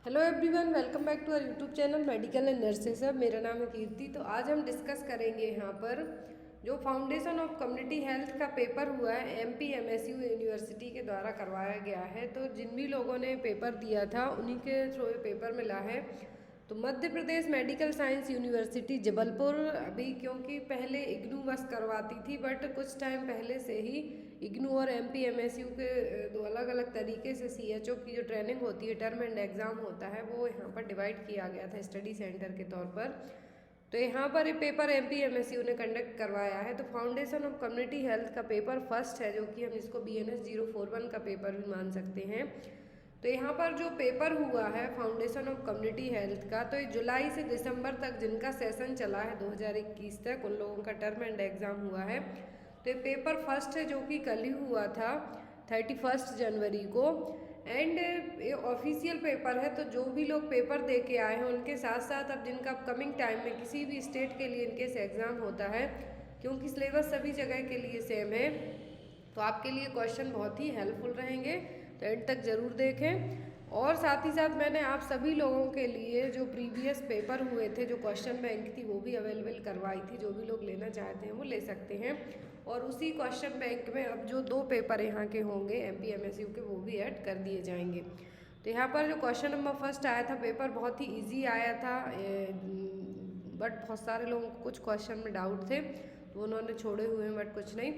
Hello everyone, welcome back to our YouTube channel medical and nursing सब। मेरा नाम है कीर्ति। तो आज हम डिस्कस करेंगे यहाँ पर जो फाउंडेशन ऑफ कम्युनिटी हेल्थ का पेपर हुआ है एमपी एमएसयू यूनिवर्सिटी के द्वारा करवाया गया है। तो जिन भी लोगों ने पेपर दिया था उन्हीं के थ्रू पेपर मिला है। तो Madhya Pradesh medical science university Jabalpur अभी, क्योंकि पहले इग्नू बस करवाती थी, बट कुछ टाइम पहले से ही इग्नू और एमपी एमएसयू के दो अलग अलग तरीके से सीएचओ की जो ट्रेनिंग होती है, टर्म एंड एग्ज़ाम होता है, वो यहाँ पर डिवाइड किया गया था स्टडी सेंटर के तौर पर। तो यहाँ पर ये पेपर एमपी एमएसयू ने कंडक्ट करवाया है। तो फाउंडेशन ऑफ कम्युनिटी हेल्थ का पेपर फर्स्ट है, जो कि हम इसको BNS 041 का पेपर भी मान सकते हैं। तो यहाँ पर जो पेपर हुआ है फाउंडेशन ऑफ कम्युनिटी हेल्थ का, तो ये जुलाई से दिसंबर तक जिनका सेशन चला है 2021 तक, उन लोगों का टर्म एंड एग्ज़ाम हुआ है। तो ये पेपर फर्स्ट है, जो कि कल ही हुआ था 31 जनवरी को। एंड ये ऑफिशियल पेपर है। तो जो भी लोग पेपर दे के आए हैं उनके साथ साथ अब जिनका अपकमिंग टाइम में किसी भी स्टेट के लिए इनकेस एग्ज़ाम होता है, क्योंकि सिलेबस सभी जगह के लिए सेम है, तो आपके लिए क्वेश्चन बहुत ही हेल्पफुल रहेंगे। तो एंड तक ज़रूर देखें। और साथ ही साथ मैंने आप सभी लोगों के लिए जो प्रीवियस पेपर हुए थे, जो क्वेश्चन बैंक थी, वो भी अवेलेबल करवाई थी। जो भी लोग लेना चाहते हैं वो ले सकते हैं। और उसी क्वेश्चन बैंक में अब जो 2 पेपर यहाँ के होंगे एमपी एमएसयू के, वो भी ऐड कर दिए जाएंगे। तो यहाँ पर जो क्वेश्चन नंबर फर्स्ट आया था, पेपर बहुत ही ईजी आया था, बट बहुत सारे लोगों को कुछ क्वेश्चन में डाउट थे तो उन्होंने छोड़े हुए हैं, बट कुछ नहीं।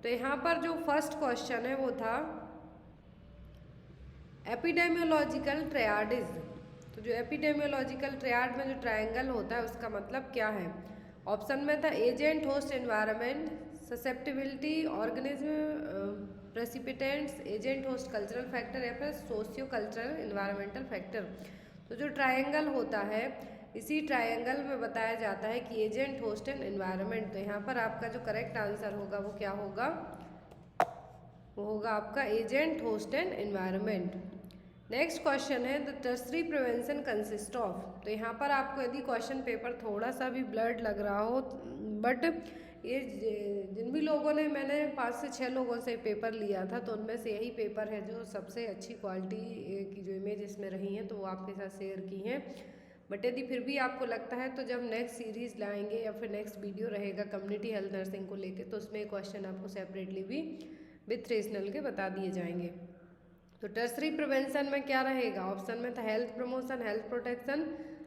तो यहाँ पर जो फर्स्ट क्वेश्चन है वो था एपिडेमियोलॉजिकल ट्रायडिज। तो जो एपिडेमियोलॉजिकल ट्रायड में जो ट्रायंगल होता है उसका मतलब क्या है। ऑप्शन में था agent, host, environment, susceptibility, organism, precipitants, agent, host, cultural factor, या फिर सोशियो कल्चरल एनवायरमेंटल फैक्टर। तो जो ट्रायंगल होता है, इसी ट्रायंगल में बताया जाता है कि एजेंट, होस्ट एंड एनवायरनमेंट। तो यहाँ पर आपका जो करेक्ट आंसर होगा वो क्या होगा, वो होगा आपका agent, host and environment. Next question है the tertiary prevention consist of. तो यहाँ पर आपको यदि क्वेश्चन पेपर थोड़ा सा भी ब्लर्ड लग रहा हो, बट ये जिन भी लोगों ने, मैंने 5 से 6 लोगों से पेपर लिया था, तो उनमें से यही पेपर है जो सबसे अच्छी क्वालिटी की जो इमेज इसमें रही हैं, तो वो आपके साथ शेयर की हैं। बट यदि फिर भी आपको लगता है तो जब नेक्स्ट सीरीज़ लाएंगे या फिर नेक्स्ट वीडियो रहेगा कम्युनिटी हेल्थ नर्सिंग को लेके, तो उसमें क्वेश्चन आपको सेपरेटली भी विथ रीजनल के बता दिए जाएंगे। तो टर्सरी प्रिवेंशन में क्या रहेगा, ऑप्शन में था health promotion, health protection,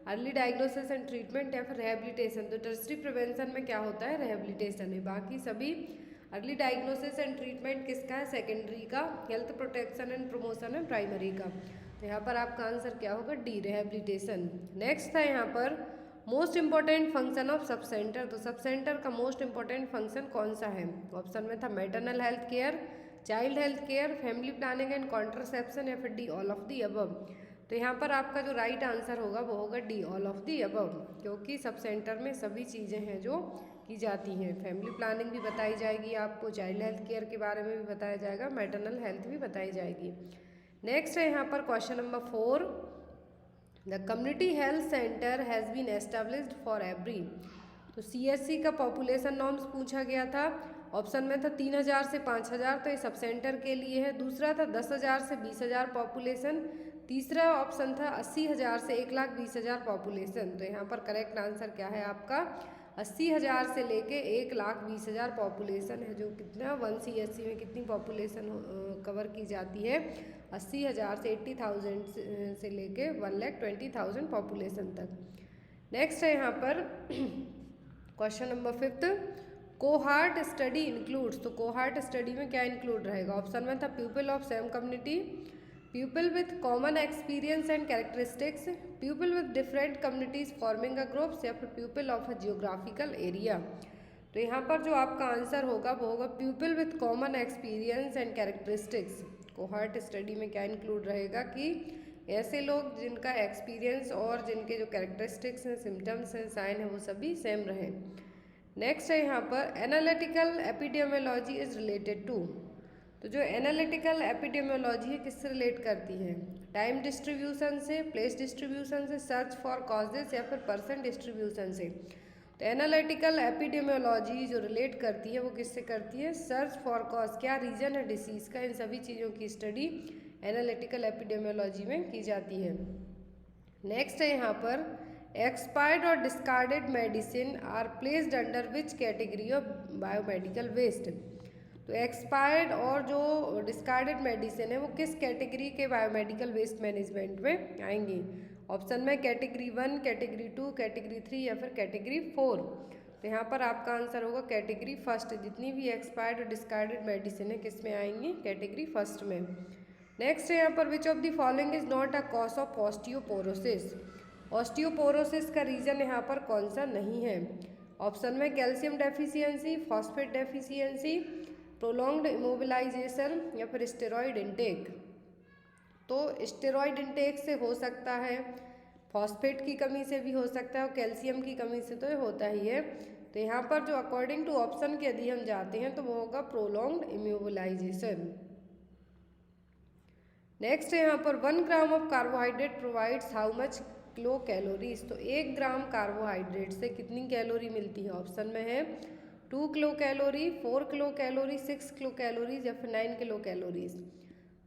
early diagnosis and treatment, या फिर रिहेबिलिटेशन। तो टर्सरी प्रिवेंशन में क्या होता है, रिहेबिलिटेशन है। बाकी सभी अर्ली डायग्नोसिस एंड ट्रीटमेंट किसका है, सेकेंडरी का। हेल्थ प्रोटेक्शन एंड प्रमोशन है प्राइमरी का। तो यहाँ पर आपका आंसर क्या होगा, डी, रिहेबिलिटेशन। नेक्स्ट था यहाँ पर most important function of sub centre. तो सब सेंटर का मोस्ट इंपॉर्टेंट फंक्शन कौन सा है। ऑप्शन में था maternal health care, child health care, family planning and contraception, या फिर D, all of the above. तो यहाँ पर आपका जो राइट आंसर होगा वो होगा D, all of the above, क्योंकि सब सेंटर में सभी चीज़ें हैं जो की जाती हैं। फैमिली प्लानिंग भी बताई जाएगी आपको, चाइल्ड हेल्थ केयर के बारे में भी बताया जाएगा, मैटरनल हेल्थ भी बताई जाएगी। नेक्स्ट है यहाँ पर question number 4, the community health centre has been established for every. तो CHC का पॉपुलेशन नॉर्म्स पूछा गया था। ऑप्शन में था 3000 से 5000, तो ये सब सेंटर के लिए है। दूसरा था 10,000 से 20,000 पॉपुलेशन। तीसरा ऑप्शन था 80,000 से 1,20,000 पॉपुलेशन। तो यहाँ पर करेक्ट आंसर क्या है आपका, 80,000 से लेके 1,20,000 पॉपुलेशन है। जो कितना 1 CHC में कितनी पॉपुलेशन कवर की जाती है, 80,000 से 80,000 से लेके 1,20,000 पॉपुलेशन तक। नेक्स्ट है यहाँ पर question number 5, cohort study includes. तो कोहार्ट स्टडी में क्या इंक्लूड रहेगा। ऑप्शन में था people of same community, people with common experience and characteristics, people with different communities forming a groups, या फिर people of a geographical area. तो यहाँ पर जो आपका आंसर होगा वो होगा people with common experience and characteristics. Cohort study में क्या इंक्लूड रहेगा कि ऐसे लोग जिनका एक्सपीरियंस और जिनके जो कैरेक्टरिस्टिक्स हैं, सिम्टम्स हैं, साइन है, वो सभी सेम रहें। नेक्स्ट है यहाँ पर analytical epidemiology is related to. तो जो एनालिटिकल एपिडेमियोलॉजी है किससे रिलेट करती है, टाइम डिस्ट्रीब्यूशन से, प्लेस डिस्ट्रीब्यूशन से, सर्च फॉर कॉजेस, या फिर पर्सन डिस्ट्रीब्यूशन से। तो एनालिटिकल एपिडेमियोलॉजी जो रिलेट करती है वो किससे करती है, सर्च फॉर कॉज, क्या रीजन है डिसीज़ का, इन सभी चीज़ों की स्टडी एनालिटिकल एपिडेमियोलॉजी में की जाती है। नेक्स्ट है यहाँ पर एक्सपायर्ड और discarded medicine are placed under which category of biomedical waste. तो एक्सपायर्ड और जो डिस्कार्डेड मेडिसिन है वो किस कैटेगरी के बायोमेडिकल वेस्ट मैनेजमेंट में आएंगी? ऑप्शन में कैटेगरी 1, कैटेगरी 2, कैटेगरी 3 या फिर कैटेगरी 4। तो यहाँ पर आपका आंसर होगा कैटेगरी फर्स्ट। जितनी भी एक्सपायर्ड और डिस्कार्डेड मेडिसिन है किस में आएंगी? कैटेगरी फर्स्ट में। नेक्स्ट है यहाँ पर which of the following is not a cause of osteoporosis. Osteoporosis का रीजन यहाँ पर कौन सा नहीं है? ऑप्शन में calcium deficiency, phosphate deficiency, prolonged immobilisation या फिर स्टेरॉइड इंटेक। तो स्टेरॉइड इंटेक से हो सकता है, फॉस्फेट की कमी से भी हो सकता है और कैल्शियम की कमी से तो होता ही है। तो यहाँ पर जो अकॉर्डिंग टू ऑप्शन के यदि हम जाते हैं तो वो होगा प्रोलॉन्ग्ड इमोबिलाइजेशन। नेक्स्ट है यहाँ पर 1 gram of carbohydrate provides how much kilo calories. तो 1 ग्राम कार्बोहाइड्रेट से कितनी कैलोरी मिलती है? ऑप्शन में है 2 kilo calorie, 4 kilo calorie, 6 kilo calories या फिर 9 किलो कैलोरीज।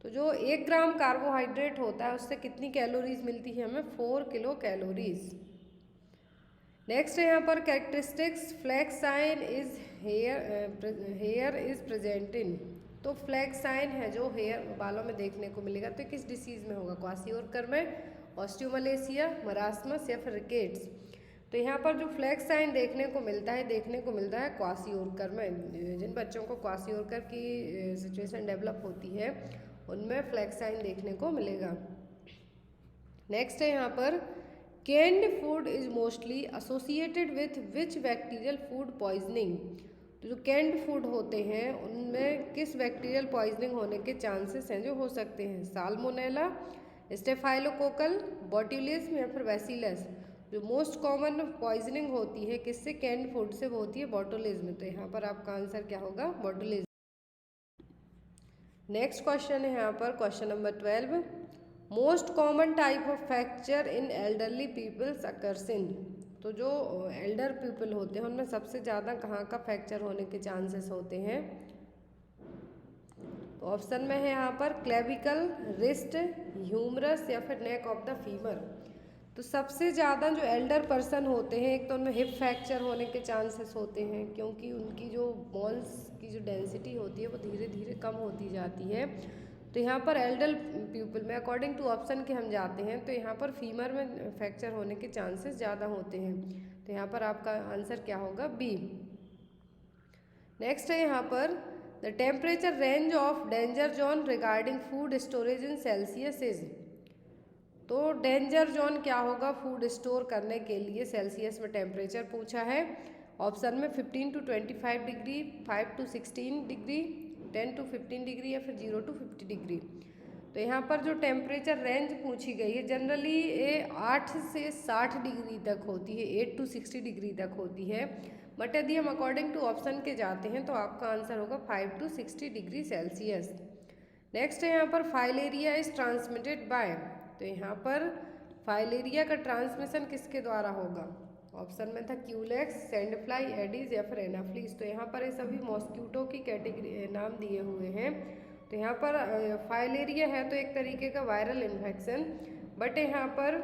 तो जो 1 ग्राम कार्बोहाइड्रेट होता है उससे कितनी कैलोरीज मिलती है हमें? 4 किलो कैलोरीज। नेक्स्ट है यहाँ पर characteristics flag sign is hair is present in. तो फ्लैग साइन है जो हेयर बालों में देखने को मिलेगा तो किस डिसीज में होगा? क्वाशियोरकर में, ऑस्टियोमलेशिया, मरास्मस या फिर रिकेट्स। तो यहाँ पर जो फ्लैग साइन देखने को मिलता है क्वाशियोरकर में। जिन बच्चों को क्वाशियोरकर की सिचुएशन डेवलप होती है उनमें फ्लैग साइन देखने को मिलेगा। नेक्स्ट है यहाँ पर canned food is mostly associated with which bacterial food poisoning. तो जो कैंड फूड होते हैं उनमें किस बैक्टीरियल पॉइजनिंग होने के चांसेस हैं जो हो सकते हैं? साल्मोनेला, स्टेफाइलोकोकल, बोट्यूलिज्म या फिर बैसिलस। जो मोस्ट कॉमन पॉइजनिंग होती है किससे? कैंड फूड से वो होती है बोटुलिज्म। तो यहाँ पर आपका आंसर क्या होगा? बोटुलिज्म। नेक्स्ट क्वेश्चन है यहाँ पर question number 12। Most common type of fracture in elderly peoples occurs in. तो जो एल्डर पीपल होते हैं उनमें सबसे ज़्यादा कहाँ का फ्रैक्चर होने के चांसेस होते हैं? तो ऑप्शन में है यहाँ पर क्लेविकल, रिस्ट, ह्यूमरस या फिर नेक ऑफ द फीमर। तो सबसे ज़्यादा जो एल्डर पर्सन होते हैं एक तो उनमें हिप फ्रैक्चर होने के चांसेस होते हैं क्योंकि उनकी जो बोन्स की जो डेंसिटी होती है वो धीरे धीरे कम होती जाती है। तो यहाँ पर एल्डर पीपल में अकॉर्डिंग टू ऑप्शन के हम जाते हैं तो यहाँ पर फीमर में फ्रैक्चर होने के चांसेस ज़्यादा होते हैं। तो यहाँ पर आपका आंसर क्या होगा? बी। नेक्स्ट है यहाँ पर the temperature range of danger zone regarding food storage in Celsius is. तो डेंजर जोन क्या होगा फूड स्टोर करने के लिए? सेल्सियस में टेम्परेचर पूछा है। ऑप्शन में 15 to 25 degree, 5 to 16 degree, 10 to 15 degree या फिर 0 to 50 डिग्री। तो यहाँ पर जो टेम्परेचर रेंज पूछी गई है जनरली ये 8 से 60 डिग्री तक होती है, 8 to 60 डिग्री तक होती है। बट यदि हम अकॉर्डिंग टू ऑप्शन के जाते हैं तो आपका आंसर होगा 5 to 60 डिग्री सेल्सियस। नेक्स्ट है यहाँ पर फाइलेरिया इज ट्रांसमिटेड बाय। तो यहाँ पर फाइलेरिया का ट्रांसमिशन किसके द्वारा होगा? ऑप्शन में था क्यूलेक्स, सैंड फ्लाई, एडीज या फिर एनाफ्लीज। तो यहाँ पर ये सभी मॉस्क्यूटो की कैटेगरी नाम दिए हुए हैं। तो यहाँ पर फाइलेरिया है तो एक तरीके का वायरल इन्फेक्शन। बट यहाँ पर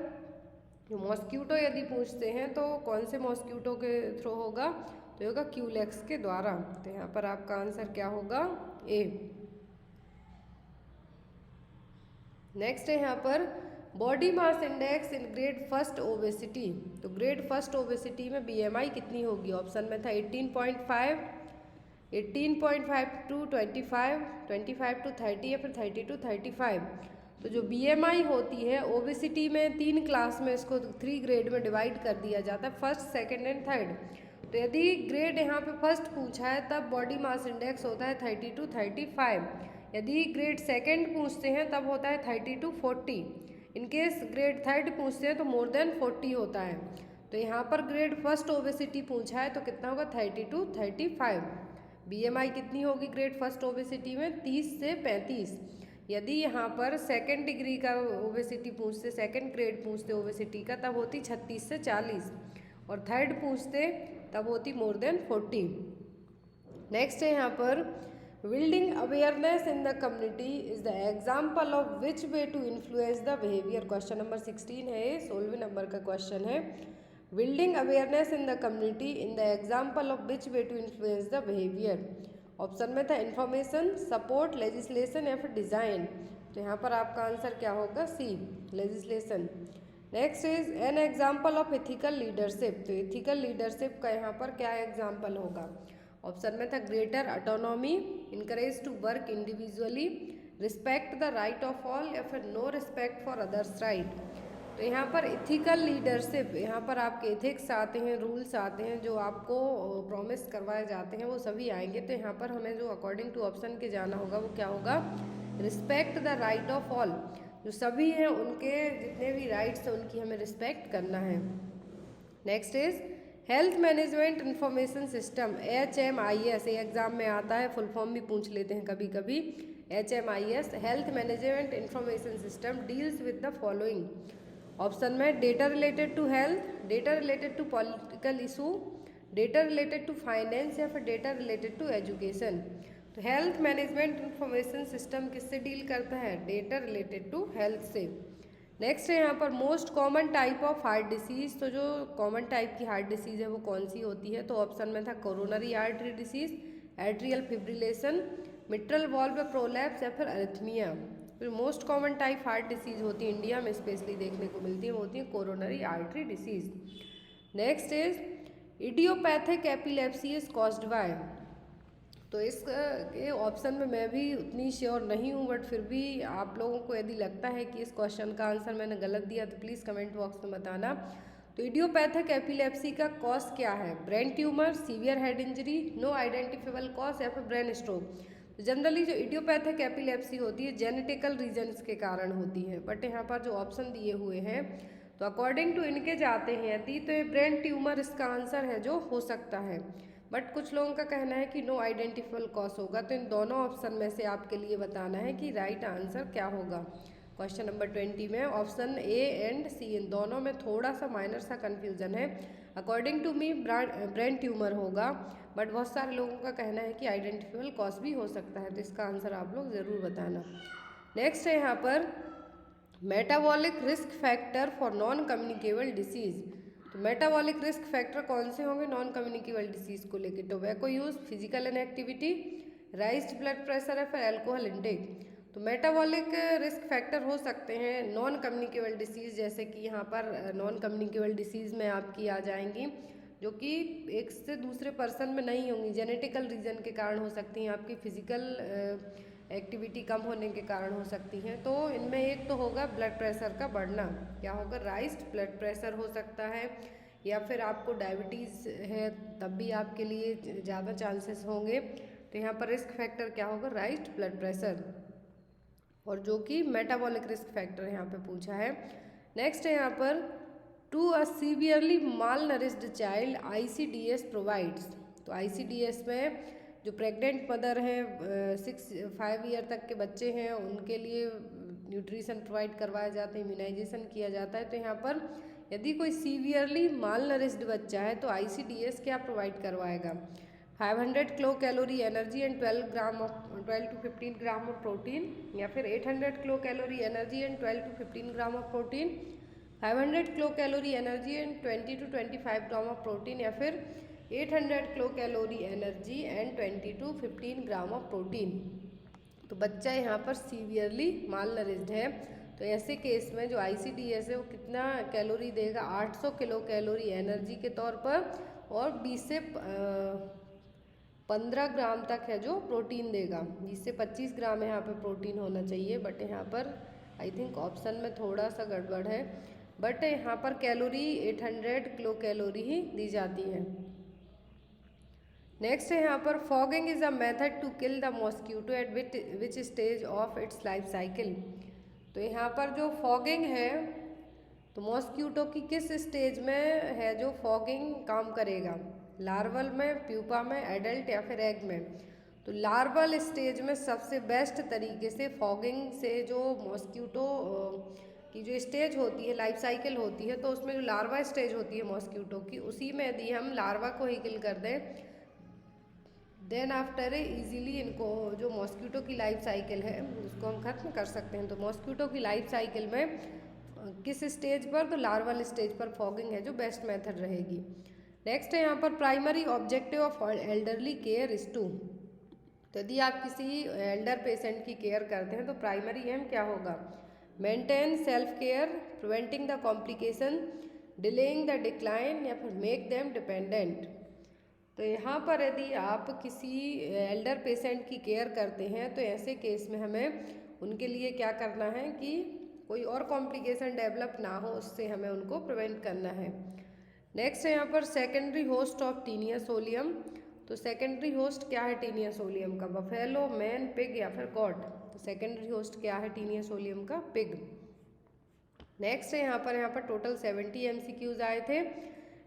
जो मॉस्क्यूटो यदि पूछते हैं तो कौन से मॉस्क्यूटो के थ्रू होगा? तो होगा क्यूलेक्स के द्वारा। तो यहाँ पर आपका आंसर क्या होगा? ए। नेक्स्ट है यहाँ पर body mass index in grade first obesity. तो ग्रेड फर्स्ट ओबेसिटी में बीएमआई कितनी होगी? ऑप्शन में था 18.5, 18.5 to 25, 25 to 30 या फिर 30 to 35। तो जो बीएमआई होती है ओबेसिटी में 3 क्लास में इसको 3 ग्रेड में डिवाइड कर दिया जाता है, फर्स्ट, सेकंड एंड थर्ड। तो यदि ग्रेड यहाँ पे फर्स्ट पूछा है तब बॉडी मास इंडेक्स होता है 30 to 35। यदि ग्रेड सेकंड पूछते हैं तब होता है 30 to 40। इनकेस ग्रेड थर्ड पूछते हैं तो मोर देन 40 होता है। तो यहाँ पर ग्रेड फर्स्ट ओबेसिटी पूछा है तो कितना होगा? 30 to 35। बीएमआई कितनी होगी ग्रेड फर्स्ट ओबेसिटी में? 30 से 35। यदि यहाँ पर सेकंड डिग्री का ओबेसिटी पूछते, सेकंड ग्रेड पूछते ओबेसिटी का तब होती 36 से 40 और थर्ड पूछते तब होती मोर देन 40। नेक्स्ट है यहाँ पर Building awareness in the community is the example of which way to influence the behavior. Question number 16 है, 16वें नंबर का क्वेश्चन है. Building awareness in the community in the example of which way to influence the behavior. Option में था information, support, legislation या फिर design. तो यहाँ पर आपका आंसर क्या होगा? C, legislation. Next is an example of ethical leadership. तो एथिकल लीडरशिप का यहाँ पर क्या एग्जाम्पल होगा? ऑप्शन में था greater autonomy, encourage to work individually, respect the right of all या फिर no respect for others right. तो यहाँ पर इथिकल लीडरशिप, यहाँ पर आपके एथिक्स आते हैं, रूल्स आते हैं, जो आपको प्रॉमिस करवाए जाते हैं वो सभी आएंगे. तो यहाँ पर हमें जो अकॉर्डिंग टू ऑप्शन के जाना होगा वो क्या होगा? Respect the right of all. जो सभी हैं उनके जितने भी राइट्स हैं उनकी हमें रिस्पेक्ट करना है. Next is health management information system, HMIS. ये एग्जाम में आता है, फुल फॉर्म भी पूछ लेते हैं कभी कभी. HMIS health management information system deals with the following. Option में data related to health, data related to political issue, data related to finance या फिर डेटा रिलेटेड टू एजुकेशन. तो हेल्थ मैनेजमेंट इंफॉर्मेशन सिस्टम किससे deal करता है? Data related to health से. Next है यहाँ पर most common type of heart disease. तो जो कॉमन टाइप की हार्ट डिसीज़ है वो कौन सी होती है? तो ऑप्शन में था coronary artery disease, atrial fibrillation, mitral valve prolapse या फिर अरिथमिया. फिर most common type heart disease होती है, इंडिया में स्पेशली देखने को मिलती है, वो होती है coronary artery disease. Next is idiopathic epilepsy is caused bye. तो इसके ऑप्शन में मैं भी उतनी श्योर नहीं हूँ, बट फिर भी आप लोगों को यदि लगता है कि इस क्वेश्चन का आंसर मैंने गलत दिया तो प्लीज़ कमेंट बॉक्स में बताना. तो इडियोपैथिक एपिलेप्सी का कॉज क्या है? Brain tumour, severe head injury, no identifiable cause या फिर ब्रेन स्ट्रोक. तो जनरली जो इडियोपैथिक एपिलेप्सी होती है जेनेटिकल रीजन्स के कारण होती है, बट यहाँ पर जो ऑप्शन दिए हुए हैं तो अकॉर्डिंग टू इनके जाते हैं यदि, तो ये ब्रेन ट्यूमर इसका आंसर है जो हो सकता है. बट कुछ लोगों का कहना है कि नो आइडेंटिफेबल कॉज होगा. तो इन दोनों ऑप्शन में से आपके लिए बताना है कि राइट आंसर क्या होगा. क्वेश्चन नंबर 20 में ऑप्शन ए एंड सी, इन दोनों में थोड़ा सा माइनर सा कन्फ्यूजन है. According to me brain tumour होगा, बट बहुत सारे लोगों का कहना है कि आइडेंटिफेबल कॉज भी हो सकता है. तो इसका आंसर आप लोग ज़रूर बताना. नेक्स्ट है यहाँ पर metabolic risk factor for non communicable disease. तो मेटाबॉलिक रिस्क फैक्टर कौन से होंगे नॉन कम्युनिकेबल डिसीज़ को लेकर? Tobacco use, physical inactivity, राइज्ड blood pressure या फिर अल्कोहल इंटेक. तो मेटाबॉलिक रिस्क फैक्टर हो सकते हैं नॉन कम्युनिकेबल डिसीज़, जैसे कि यहाँ पर नॉन कम्युनिकेबल डिसीज़ में आपकी आ जाएंगी जो कि एक से दूसरे पर्सन में नहीं होंगी, जेनेटिकल रीजन के कारण हो सकती हैं, आपकी फिजिकल एक्टिविटी कम होने के कारण हो सकती हैं. तो इनमें एक तो होगा ब्लड प्रेशर का बढ़ना, क्या होगा? राइज्ड ब्लड प्रेशर हो सकता है, या फिर आपको डायबिटीज़ है तब भी आपके लिए ज़्यादा चांसेस होंगे. तो यहाँ पर रिस्क फैक्टर क्या होगा? राइज्ड ब्लड प्रेशर, और जो कि मेटाबॉलिक रिस्क फैक्टर यहाँ पे पूछा है. नेक्स्ट है यहाँ पर to a severely malnourished child ICDS provides. तो ICDS में जो प्रेग्नेंट मदर हैं, 5 ईयर तक के बच्चे हैं, उनके लिए न्यूट्रिशन प्रोवाइड करवाया जाता है, इम्यूनाइजेशन किया जाता है. तो यहाँ पर यदि कोई सीवियरली माल नरिश्ड बच्चा है तो ICDS क्या प्रोवाइड करवाएगा? 500 kilo calorie energy and 12 to 15 gram of protein, या फिर 800 kilo calorie energy and 12 to 15 gram of protein, 500 kilo calorie energy and 20 to 25 gram of protein, या फिर 800 kilo calorie energy and 20 to 15 gram of protein. तो बच्चा यहाँ पर severely माल nourished है, तो ऐसे केस में जो ICDS है वो कितना कैलोरी देगा? 800 किलो कैलोरी एनर्जी के तौर पर, और 20 से 15 ग्राम तक है जो प्रोटीन देगा. 20 से 25 ग्राम यहाँ पे प्रोटीन होना चाहिए, बट यहाँ पर आई थिंक ऑप्शन में थोड़ा सा गड़बड़ है, बट यहाँ पर कैलोरी 800 किलो कैलोरी ही दी जाती है. नेक्स्ट है यहाँ पर fogging is a method to kill the mosquito at which stage of its life cycle. तो यहाँ पर जो फॉगिंग है तो मॉस्क्यूटो की किस स्टेज में है जो फॉगिंग काम करेगा? लार्वल में, प्यूपा में, एडल्ट या फिर एग में? तो लार्वल स्टेज में सबसे बेस्ट तरीके से फॉगिंग से जो मॉस्क्यूटो की जो स्टेज होती है, लाइफ साइकिल होती है, तो उसमें जो लार्वा स्टेज होती है मॉस्क्यूटो की, उसी में यदि हम लार्वा को ही किल कर दें देन आफ्टर इजीली इनको जो मॉस्किटो की लाइफ साइकिल है उसको हम खत्म कर सकते हैं। तो मॉस्किटो की लाइफ साइकिल में किस स्टेज पर, तो लार्वल स्टेज पर फॉगिंग है जो बेस्ट मेथड रहेगी। नेक्स्ट है यहाँ पर primary objective of elderly care is to. तो यदि आप किसी एल्डर पेशेंट की केयर करते हैं तो प्राइमरी एम क्या होगा, maintain self care, preventing the complication, delaying the decline, या फिर मेक देम डिपेंडेंट। तो यहाँ पर यदि आप किसी एल्डर पेशेंट की केयर करते हैं तो ऐसे केस में हमें उनके लिए क्या करना है कि कोई और कॉम्प्लिकेशन डेवलप ना हो, उससे हमें उनको प्रिवेंट करना है। नेक्स्ट है यहाँ पर secondary host of taenia solium. तो सेकेंडरी होस्ट क्या है टीनिया सोलियम का, बफेलो, मैन, पिग या फिर गॉट। तो सेकेंडरी होस्ट क्या है टीनिया सोलियम का, पिग। नेक्स्ट है यहाँ पर टोटल 70 MCQs आए थे।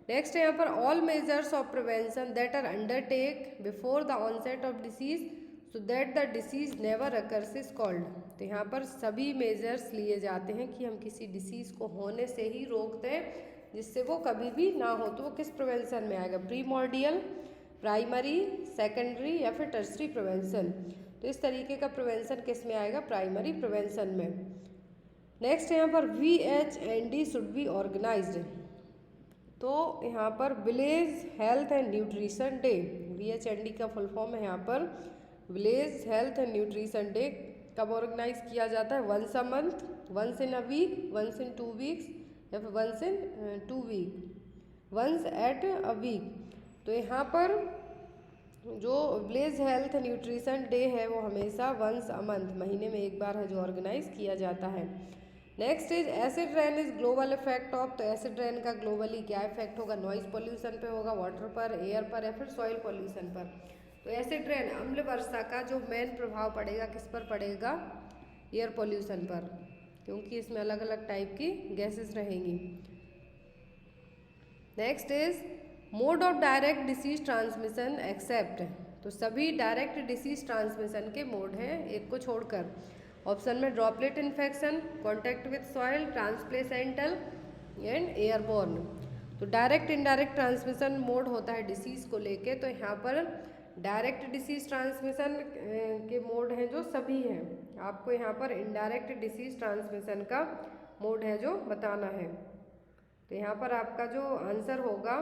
नेक्स्ट है यहाँ पर all measures of prevention that are undertake before the onset of disease so that the disease never occurs is called. तो यहाँ पर सभी मेजर्स लिए जाते हैं कि हम किसी डिसीज़ को होने से ही रोक दें जिससे वो कभी भी ना हो। तो वो किस प्रिवेंशन में आएगा, प्रीमोर्डियल, प्राइमरी, सेकेंडरी या फिर टर्सरी प्रिवेंशन। तो इस तरीके का प्रिवेंशन किस में आएगा, प्राइमरी प्रिवेंशन में। नेक्स्ट यहाँ पर VHND शुड बी ऑर्गेनाइज्ड। तो यहाँ पर village health and nutrition day, VHND का फुल फॉर्म है यहाँ पर village health and nutrition day. कब ऑर्गेनाइज किया जाता है, once a month, once in a week, once in 2 weeks या फिर once in 2 week, once at a week. तो यहाँ पर जो विलेज हेल्थ न्यूट्रिशन डे है वो हमेशा वंस अ मंथ, महीने में एक बार है जो ऑर्गेनाइज किया जाता है। Next is acid rain is global effect of. तो एसिड रेन का ग्लोबली क्या इफेक्ट होगा, नॉइज पोल्यूशन पे होगा, वाटर पर, एयर पर या फिर सॉइल पोल्यूशन पर। तो एसिड रेन अम्ल वर्षा का जो मेन प्रभाव पड़ेगा किस पर पड़ेगा, एयर पोल्यूशन पर, क्योंकि इसमें अलग अलग टाइप की गैसेस रहेंगी। Next is mode of direct disease transmission except. तो सभी डायरेक्ट डिसीज ट्रांसमिशन के मोड हैं एक को छोड़कर। ऑप्शन में droplet infection, contact with soil, transplacental and airborne. तो डायरेक्ट इनडायरेक्ट ट्रांसमिशन मोड होता है डिसीज को लेके। तो यहाँ पर डायरेक्ट डिसीज ट्रांसमिशन के मोड हैं जो सभी हैं, आपको यहाँ पर इनडायरेक्ट डिसीज ट्रांसमिशन का मोड है जो बताना है। तो यहाँ पर आपका जो आंसर होगा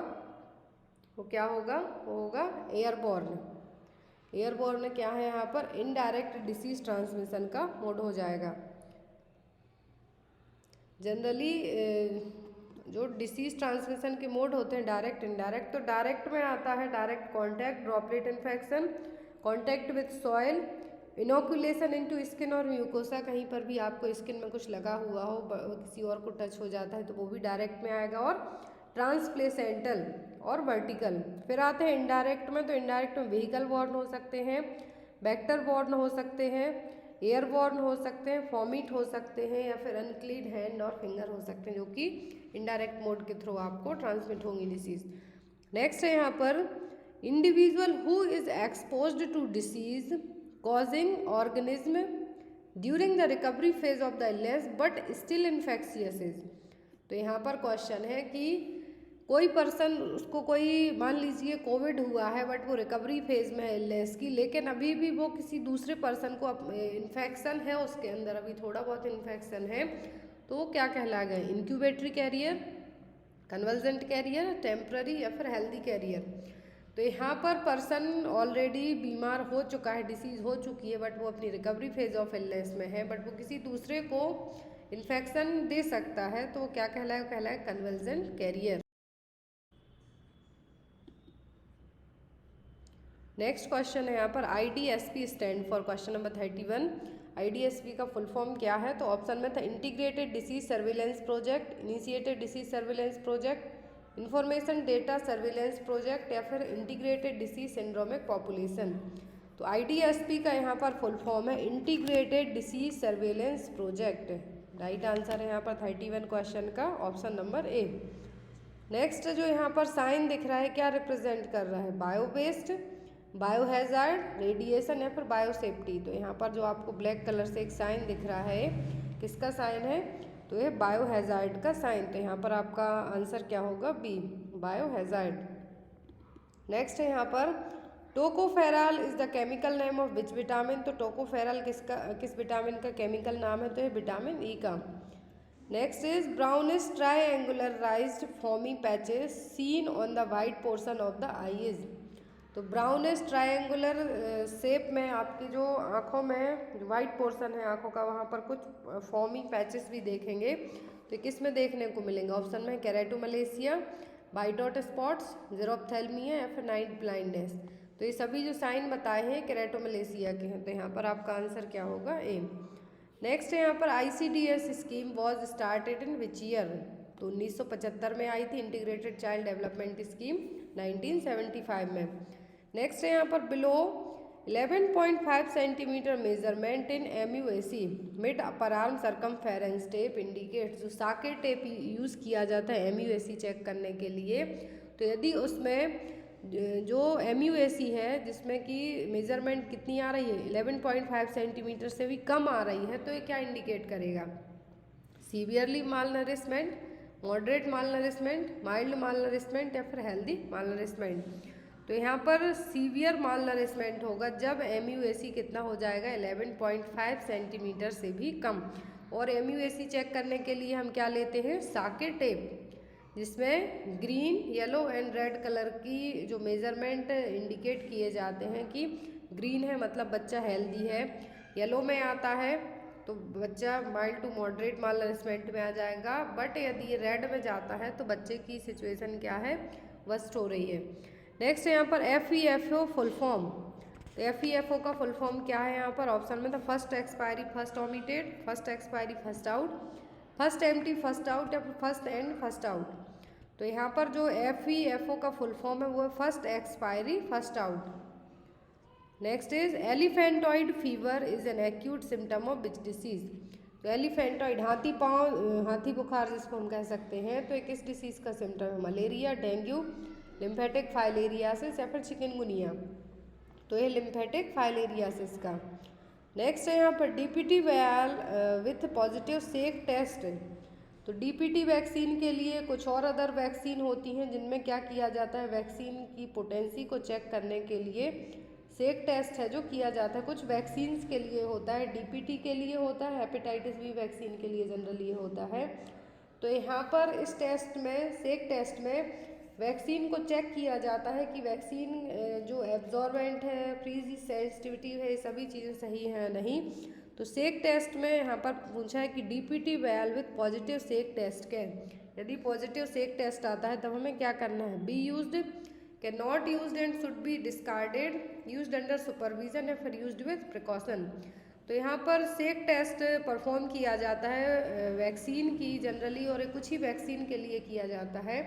वो क्या होगा, वो होगा एयरबॉर्न। एयरबॉर्न क्या है यहाँ पर, इनडायरेक्ट डिसीज ट्रांसमिशन का मोड हो जाएगा। जनरली जो डिसीज ट्रांसमिशन के मोड होते हैं डायरेक्ट इनडायरेक्ट, तो डायरेक्ट में आता है direct contact, droplet infection, contact with soil, inoculation into skin और म्यूकोसा, कहीं पर भी आपको स्किन में कुछ लगा हुआ हो, किसी और को टच हो जाता है तो वो भी डायरेक्ट में आएगा, और ट्रांसप्लेसेंटल और वर्टिकल। फिर आते हैं इनडायरेक्ट में। तो इनडायरेक्ट में व्हीकल बॉर्न हो सकते हैं, वेक्टर बॉर्न हो सकते हैं, एयरबॉर्न हो सकते हैं, फॉमिट हो सकते हैं या फिर अनक्लीन हैंड और फिंगर हो सकते हैं, जो कि इनडायरेक्ट मोड के थ्रू आपको ट्रांसमिट होंगी डिसीज। नेक्स्ट है यहाँ पर individual who is exposed to disease causing organism during the recovery phase of the illness but still infectious is. तो यहाँ पर क्वेश्चन है कि कोई पर्सन, उसको कोई मान लीजिए कोविड हुआ है बट वो रिकवरी फेज में है इलनेस की, लेकिन अभी भी वो किसी दूसरे पर्सन को इन्फेक्शन है, उसके अंदर अभी थोड़ा बहुत इन्फेक्शन है, तो वो क्या कहलाएगा, इंक्यूबेटरी कैरियर, कन्वर्जेंट कैरियर, टेम्पररी या फिर हेल्दी कैरियर। तो यहाँ पर पर्सन ऑलरेडी बीमार हो चुका है, डिसीज हो चुकी है, बट वो अपनी रिकवरी फेज ऑफ इलनेस में है, बट वो किसी दूसरे को इन्फेक्शन दे सकता है, तो वो क्या कहलाएगा, कहलाएगा कन्वर्जेंट कैरियर। नेक्स्ट क्वेश्चन है यहाँ पर IDSP stand for, question number 31। IDSP का फुल फॉर्म क्या है, तो ऑप्शन में था integrated disease surveillance project, initiated disease surveillance project, information data surveillance project या फिर इंटीग्रेटेड डिसीज सिंड्रोमिक पॉपुलेशन। तो IDSP का यहाँ पर फुल फॉर्म है integrated disease surveillance project. Right answer है यहाँ पर 31 क्वेश्चन का ऑप्शन नंबर A। नेक्स्ट जो यहाँ पर साइन दिख रहा है क्या रिप्रेजेंट कर रहा है, बायो बेस्ड, बायोहैजार्ड, रेडिएशन या फिर बायोसेफ्टी। तो यहाँ पर जो आपको ब्लैक कलर से एक साइन दिख रहा है, किसका साइन है, तो ये बायोहैजार्ड का साइन। तो यहाँ पर आपका आंसर क्या होगा, B, बायोहैजार्ड। नेक्स्ट है यहाँ पर tocopherol is the chemical name of which vitamin. तो टोकोफेरॉल किस विटामिन का केमिकल नाम है? तो ये विटामिन ई का। Next is brownish triangularised foamy patches seen on the white portion of the eyes. तो ब्राउनिश ट्रायंगुलर शेप में आपकी जो आँखों में जो वाइट पोर्शन है आँखों का, वहाँ पर कुछ फॉर्मी पैचेस भी देखेंगे। तो किस में देखने को मिलेंगे? ऑप्शन में केराटोमलेशिया, वाइट डॉट स्पॉट्स, ज़ेरोप्थेल्मिया या फिर नाइट ब्लाइंडनेस। तो ये सभी जो साइन बताए हैं केराटोमलेशिया के हैं। तो यहाँ पर आपका आंसर क्या होगा? ए। नेक्स्ट है यहाँ पर ICDS scheme was started in which year. तो 1975 में आई थी इंटीग्रेटेड चाइल्ड डेवलपमेंट स्कीम 1975 में। नेक्स्ट है यहाँ पर बिलो 11.5 सेंटीमीटर मेजरमेंट इन MUAC mid upper arm circumference tape indicate. जो साकेट टेप यूज़ किया जाता है MUAC चेक करने के लिए, तो यदि उसमें जो MUAC है जिसमें कि मेजरमेंट कितनी आ रही है 11.5 सेंटीमीटर से भी कम आ रही है, तो ये क्या इंडिकेट करेगा? सीवियरली मालनरिशमेंट, मॉडरेट मालनरिशमेंट, माइल्ड मालनरिशमेंट या फिर हेल्दी मालनरिशमेंट। तो यहाँ पर सीवियर मालनरिशमेंट होगा जब MUAC कितना हो जाएगा 11.5 सेंटीमीटर से भी कम। और MUAC चेक करने के लिए हम क्या लेते हैं? साकेट टेप, जिसमें green, yellow and red colour की जो मेजरमेंट इंडिकेट किए जाते हैं कि ग्रीन है मतलब बच्चा हेल्दी है, येलो में आता है तो बच्चा माइल्ड टू मॉडरेट मालनरिशमेंट में आ जाएगा, बट यदि ये रेड में जाता है तो बच्चे की सिचुएशन क्या है? वर्स्ट हो रही है। नेक्स्ट है यहाँ पर FEFO फुल फॉर्म। तो FEFO का फुल फॉर्म क्या है? यहाँ पर ऑप्शन में था first expiry first omitted, first expiry first out, first empty first out या फिर फर्स्ट एंड फर्स्ट आउट। तो यहाँ पर जो FEFO का फुल फॉर्म है वो है first expiry first out. Next is elephantoid fever is an acute symptom of which disease. तो एलिफेंटॉइड हाथी बुखार जिसको हम कह सकते हैं, तो ये किस डिसीज का सिम्टम है? मलेरिया, डेंगू, लिम्फेटिक फाइलेरियासिस या फिर चिकनगुनिया। तो ये लिम्फेटिक फाइलेरियासिस का। नेक्स्ट है यहाँ पर DPT vial with positive shake test. तो DPT वैक्सीन के लिए कुछ और अदर वैक्सीन होती हैं जिनमें क्या किया जाता है? वैक्सीन की पोटेंसी को चेक करने के लिए सेक टेस्ट है जो किया जाता है। कुछ वैक्सीन्स के लिए होता है, DPT के लिए होता है, हेपेटाइटिस B वैक्सीन के लिए जनरली होता है। तो यहाँ पर इस टेस्ट में, सेक टेस्ट में वैक्सीन को चेक किया जाता है कि वैक्सीन जो एब्जॉर्बेंट है, फ्रीज सेंसिटिविटी है, ये सभी चीज़ें सही हैं या नहीं। तो सेक टेस्ट में यहाँ पर पूछा है कि DPT vial with positive shake test के, यदि पॉजिटिव सेक टेस्ट आता है तब हमें क्या करना है? बी यूज्ड, के not used and should be discarded, used under supervision या फिर यूज्ड विथ प्रिकॉशन। तो यहाँ पर सेक टेस्ट परफॉर्म किया जाता है वैक्सीन की जनरली, और कुछ ही वैक्सीन के लिए किया जाता है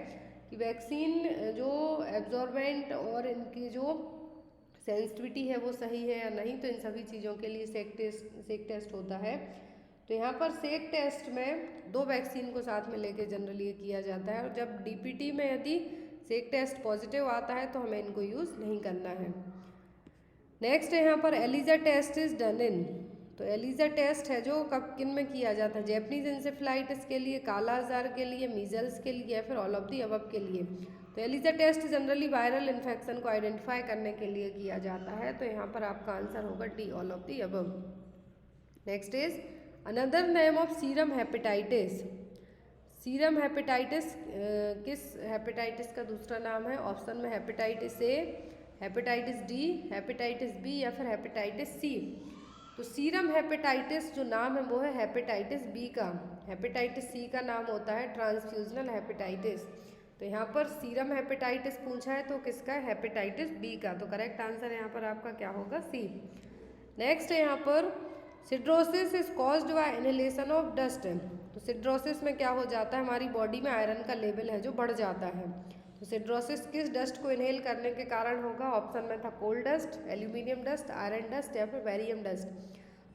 कि वैक्सीन जो एब्जॉर्बेंट और इनकी जो सेंसिटिविटी है वो सही है या नहीं। तो इन सभी चीज़ों के लिए सेक टेस्ट होता है। तो यहाँ पर सेक टेस्ट में 2 वैक्सीन को साथ में लेके जनरली किया जाता है, और जब DPT में यदि सेक टेस्ट पॉजिटिव आता है तो हमें इनको यूज़ नहीं करना है। नेक्स्ट है यहाँ पर ELISA test is done in. तो एलिजा टेस्ट है जो कब किन में किया जाता है? जैपनीज इंसेफ्लाइटिस के लिए, काला आजार के लिए, मीजल्स के लिए या फिर ऑल ऑफ दी अबव के लिए। तो ELISA test generally viral infection को आइडेंटिफाई करने के लिए किया जाता है। तो यहाँ पर आपका आंसर होगा D, all of the above. Next is another name of serum hepatitis. Serum hepatitis किस हेपेटाइटिस का दूसरा नाम है? ऑप्शन में hepatitis A, hepatitis D, hepatitis B या फिर हेपेटाइटिस C। तो सीरम हेपेटाइटिस जो नाम है वो है हेपेटाइटिस B का। हेपेटाइटिस C का नाम होता है ट्रांसफ्यूजनल हेपेटाइटिस। तो यहाँ पर सीरम हेपेटाइटिस पूछा है तो किसका? हेपेटाइटिस B का। तो करेक्ट आंसर यहाँ पर आपका क्या होगा? C। नेक्स्ट है यहाँ पर siderosis is caused by inhalation of dust. तो सिड्रोसिस में क्या हो जाता है? हमारी बॉडी में आयरन का लेवल है जो बढ़ जाता है। तो सिड्रोसिस किस डस्ट को इनहेल करने के कारण होगा? ऑप्शन में था coal dust, aluminium dust, iron dust या फिर बेरियम डस्ट।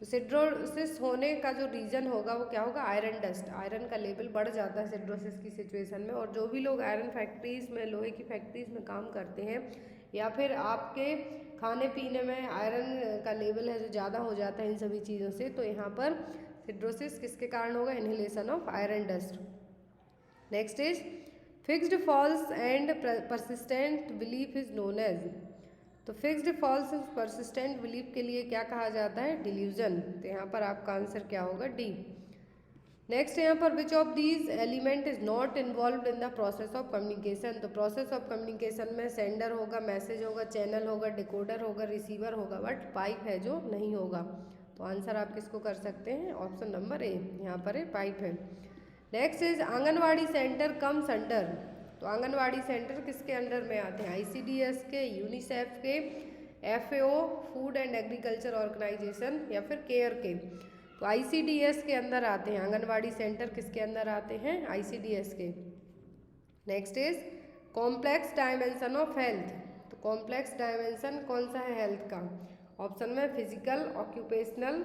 तो सिड्रोसिस होने का जो रीजन होगा वो क्या होगा? Iron dust. आयरन का लेवल बढ़ जाता है सिड्रोसिस की सिचुएशन में। और जो भी लोग आयरन फैक्ट्रीज में, लोहे की फैक्ट्रीज में काम करते हैं, या फिर आपके खाने पीने में आयरन का लेवल है जो ज़्यादा हो जाता है इन सभी चीज़ों से, तो यहाँ पर सिड्रोसिस किसके कारण होगा? Inhalation of iron dust. Next is fixed false and persistent belief is known as. तो फिक्स्ड फॉल्स परसिस्टेंट बिलीफ के लिए क्या कहा जाता है? डिल्यूजन। तो यहाँ पर आपका आंसर क्या होगा? डी। नेक्स्ट यहाँ पर which of these element is not involve in the process of communication. तो प्रोसेस ऑफ कम्युनिकेशन में सेंडर होगा, मैसेज होगा, चैनल होगा, डिकोडर होगा, रिसीवर होगा, बट पाइप है जो नहीं होगा। तो आंसर आप किसको कर सकते हैं? ऑप्शन नंबर ए, यहाँ पर है पाइप है। Next is anganwadi centre comes under. तो आंगनवाड़ी सेंटर किसके अंडर में आते हैं? ICDS के, यूनिसेफ के, FAO food and agriculture organisation, या फिर केयर के। तो ICDS के अंदर आते हैं आंगनवाड़ी सेंटर। किसके अंदर आते हैं? ICDS के। Next is complex dimension of health. तो कॉम्प्लेक्स डायमेंशन कौन सा है हेल्थ का? ऑप्शन में फिजिकल, ऑक्यूपेशनल,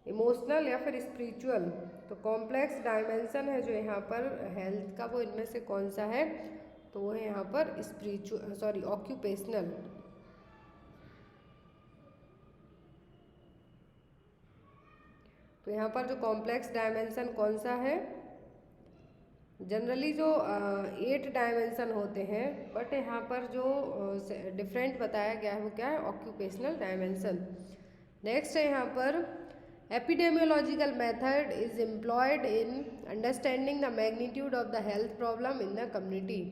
इमोशनल, या फिर स्पिरिचुअल। तो कॉम्प्लेक्स डायमेंशन है जो यहाँ पर हेल्थ का, वो इनमें से कौन सा है? तो वो है यहाँ पर स्पिरिचुअल, ऑक्यूपेशनल। तो यहाँ पर जो कॉम्प्लेक्स डायमेंशन कौन सा है? जनरली जो 8 डायमेंशन होते हैं, बट यहाँ पर जो डिफरेंट बताया गया है वो क्या है? Occupational dimension. नेक्स्ट है यहाँ पर epidemiological method is employed in understanding the magnitude of the health problem in the community.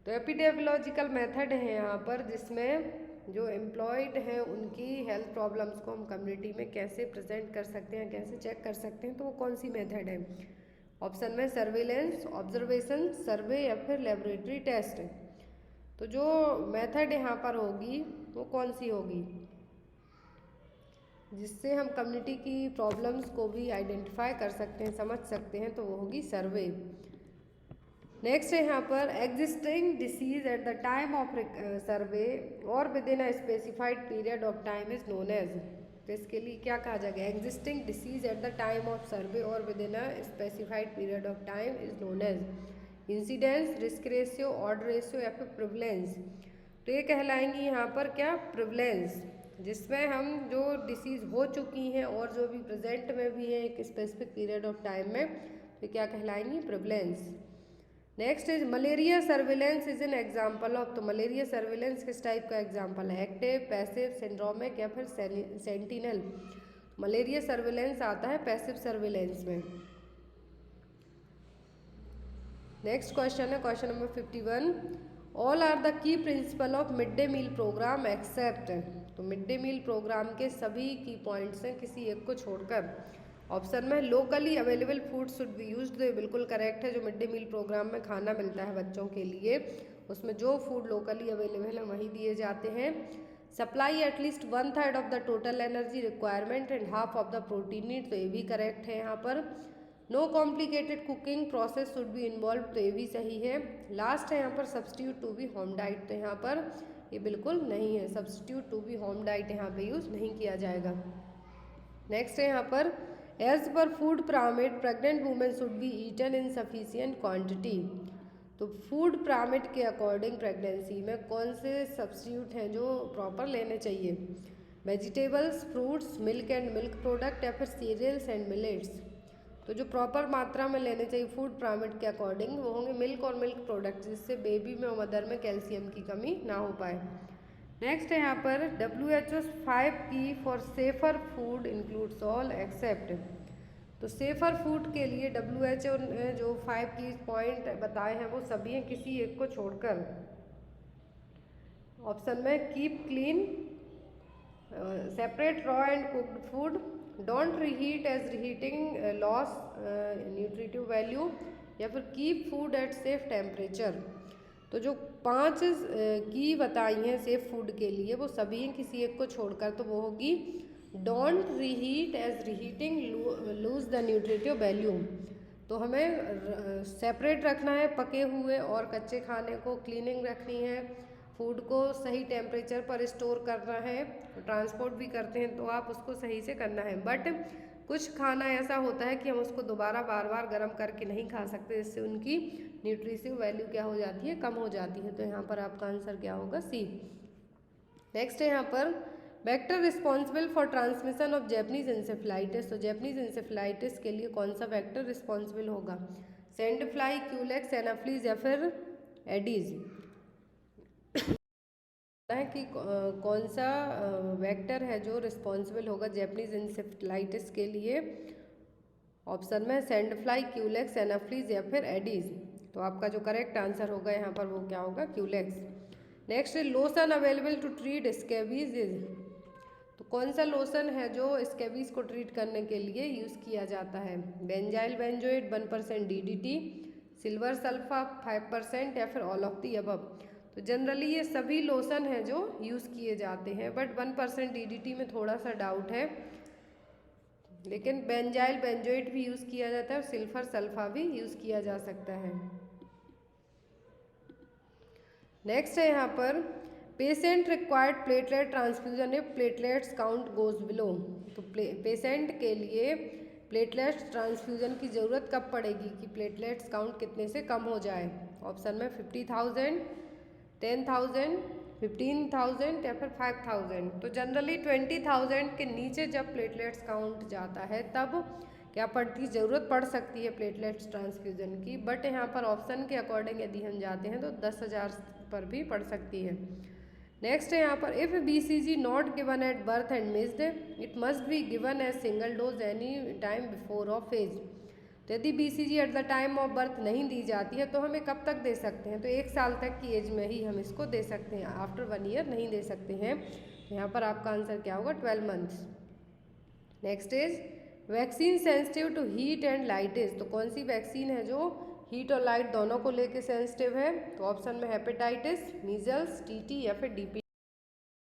तो एपिडेमियोलॉजिकल मेथड है यहाँ पर जिसमें जो एम्प्लॉयड हैं उनकी हेल्थ प्रॉब्लम्स को हम कम्युनिटी में कैसे प्रेजेंट कर सकते हैं, कैसे चेक कर सकते हैं, तो वो कौन सी मेथड है? ऑप्शन में सर्वेलेंस, ऑब्जर्वेशन, सर्वे, या फिर लेबोरेटरी टेस्ट। तो जो मेथड यहाँ पर होगी वो कौन सी होगी जिससे हम कम्युनिटी की प्रॉब्लम्स को भी आइडेंटिफाई कर सकते हैं, समझ सकते हैं? तो वो होगी सर्वे। नेक्स्ट है यहाँ पर existing disease at the time of survey और within a specified period of time is known as. तो इसके लिए क्या कहा जाएगा? Existing disease at the time of survey और within a specified period of time is known as incidence, risk ratio, odd ratio, या फिर prevalence. तो ये कहलाएंगी यहाँ पर क्या? प्रिवलेंस, जिसमें हम जो डिसीज़ हो चुकी हैं और जो भी प्रेजेंट में भी है एक स्पेसिफिक पीरियड ऑफ टाइम में, तो क्या कहलाएंगी? Prevalence. Next is malaria surveillance is an example of. तो मलेरिया सर्विलेंस किस टाइप का एग्जाम्पल है? एक्टिव, पैसिव, सिंड्रोमिक, या फिर सेंटिनल। मलेरिया सर्विलेंस आता है पैसिव सर्विलेंस में। नेक्स्ट क्वेश्चन है question number 51। All are the key principle of mid day meal program except. तो मिड डे मील प्रोग्राम के सभी की पॉइंट्स हैं किसी एक को छोड़कर। ऑप्शन में locally available food should be used. तो ये बिल्कुल करेक्ट है। जो मिड डे मील प्रोग्राम में खाना मिलता है बच्चों के लिए, उसमें जो फूड लोकली अवेलेबल है वही दिए जाते हैं। Supply at least 1/3 of the total energy requirement and half of the protein need. तो ये भी करेक्ट है यहाँ पर। No complicated cooking process should be involve. तो ये भी सही है। लास्ट है यहाँ पर substitute to be home diet. तो यहाँ पर ये बिल्कुल नहीं है, substitute to be home diet यहाँ पे यूज़ नहीं किया जाएगा। नेक्स्ट है यहाँ पर as per food pyramid pregnant women should be eaten in sufficient quantity. तो फूड पिरामिड के अकॉर्डिंग प्रेगनेंसी में कौन से सब्स्टिट्यूट हैं जो प्रॉपर लेने चाहिए? Vegetables, fruits, milk and milk product, या फिर सीरियल्स एंड मिलेट्स। तो जो प्रॉपर मात्रा में लेने चाहिए फूड पिरामिड के अकॉर्डिंग वो होंगे मिल्क और मिल्क प्रोडक्ट, जिससे बेबी में और मदर में कैल्शियम की कमी ना हो पाए। नेक्स्ट है यहाँ पर WHO 5 की for safer food includes all except. तो सेफर फूड के लिए WHO ने जो 5 की पॉइंट बताए हैं वो सभी हैं किसी एक को छोड़कर। ऑप्शन में keep clean, separate raw and cooked food, don't reheat as reheating loss nutritive value, या फिर keep food at safe temperature. तो जो 5 की बताई हैं सेफ फूड के लिए वो सभी हैं किसी एक को छोड़कर। तो वो होगी don't reheat as reheating lose the nutritive value. तो हमें सेपरेट रखना है पके हुए और कच्चे खाने को, क्लीनिंग रखनी है, फूड को सही टेम्परेचर पर स्टोर करना है, ट्रांसपोर्ट भी करते हैं तो आप उसको सही से करना है। बट कुछ खाना ऐसा होता है कि हम उसको दोबारा बार बार गर्म करके नहीं खा सकते, जिससे उनकी न्यूट्रिटिव वैल्यू क्या हो जाती है? कम हो जाती है। तो यहाँ पर आपका आंसर क्या होगा? सी। नेक्स्ट है यहाँ पर vector responsible for transmission of Japanese encephalitis. तो जैपनीज इंसेफ्लाइटिस के लिए कौन सा वेक्टर रिस्पॉन्सिबल होगा? सैंड फ्लाई, क्यूलेक्स, एनाफ्लीज, या फिर एडीज। है कि कौन सा वेक्टर है जो रिस्पॉन्सिबल होगा जैपनीज इंसेफ्लाइटिस के लिए। ऑप्शन में सैंड फ्लाई, क्यूलेक्स, एनाफ्लीज या फिर एडीज। तो आपका जो करेक्ट आंसर होगा यहाँ पर वो क्या होगा, Culex. Next, lotion available to treat scabies is. तो कौन सा लोशन है जो स्कैबीज को ट्रीट करने के लिए यूज़ किया जाता है। Benzyl benzoate 1% DDT, silver sulfa 5% या फिर ऑल ऑफ दी अबव। तो जनरली ये सभी लोशन हैं जो यूज़ किए जाते हैं, बट 1% DDT में थोड़ा सा डाउट है, लेकिन बेंजाइल बेंजोएट भी यूज़ किया जाता है और सिल्फर सल्फा भी यूज़ किया जा सकता है। नेक्स्ट है यहाँ पर, patient required platelet transfusion if platelets count goes below. तो पेशेंट के लिए प्लेटलेट्स ट्रांसफ्यूजन की ज़रूरत कब पड़ेगी कि प्लेटलेट्स काउंट कितने से कम हो जाए। ऑप्शन में 50,000, 10,000, 15,000 या फिर 5,000। तो जनरली 20,000 के नीचे जब प्लेटलेट्स काउंट जाता है तब क्या पड़ती, ज़रूरत पड़ सकती है प्लेटलेट्स ट्रांसफ्यूजन की, बट यहाँ पर ऑप्शन के अकॉर्डिंग यदि हम जाते हैं तो 10,000 पर भी पड़ सकती है। नेक्स्ट है यहाँ पर, if BCG not given at birth and missed, it must be given as single dose any time before of age. तो यदि BCG at the time of birth नहीं दी जाती है तो हमें कब तक दे सकते हैं, तो 1 साल तक की एज में ही हम इसको दे सकते हैं, आफ्टर 1 ईयर नहीं दे सकते हैं। यहाँ पर आपका आंसर क्या होगा, 12 months. Next is, vaccine sensitive to heat and lights. तो कौन सी वैक्सीन है जो हीट और लाइट दोनों को लेके सेंसिटिव है। तो ऑप्शन में हेपेटाइटिस, मीजल्स, TT या फिर DP।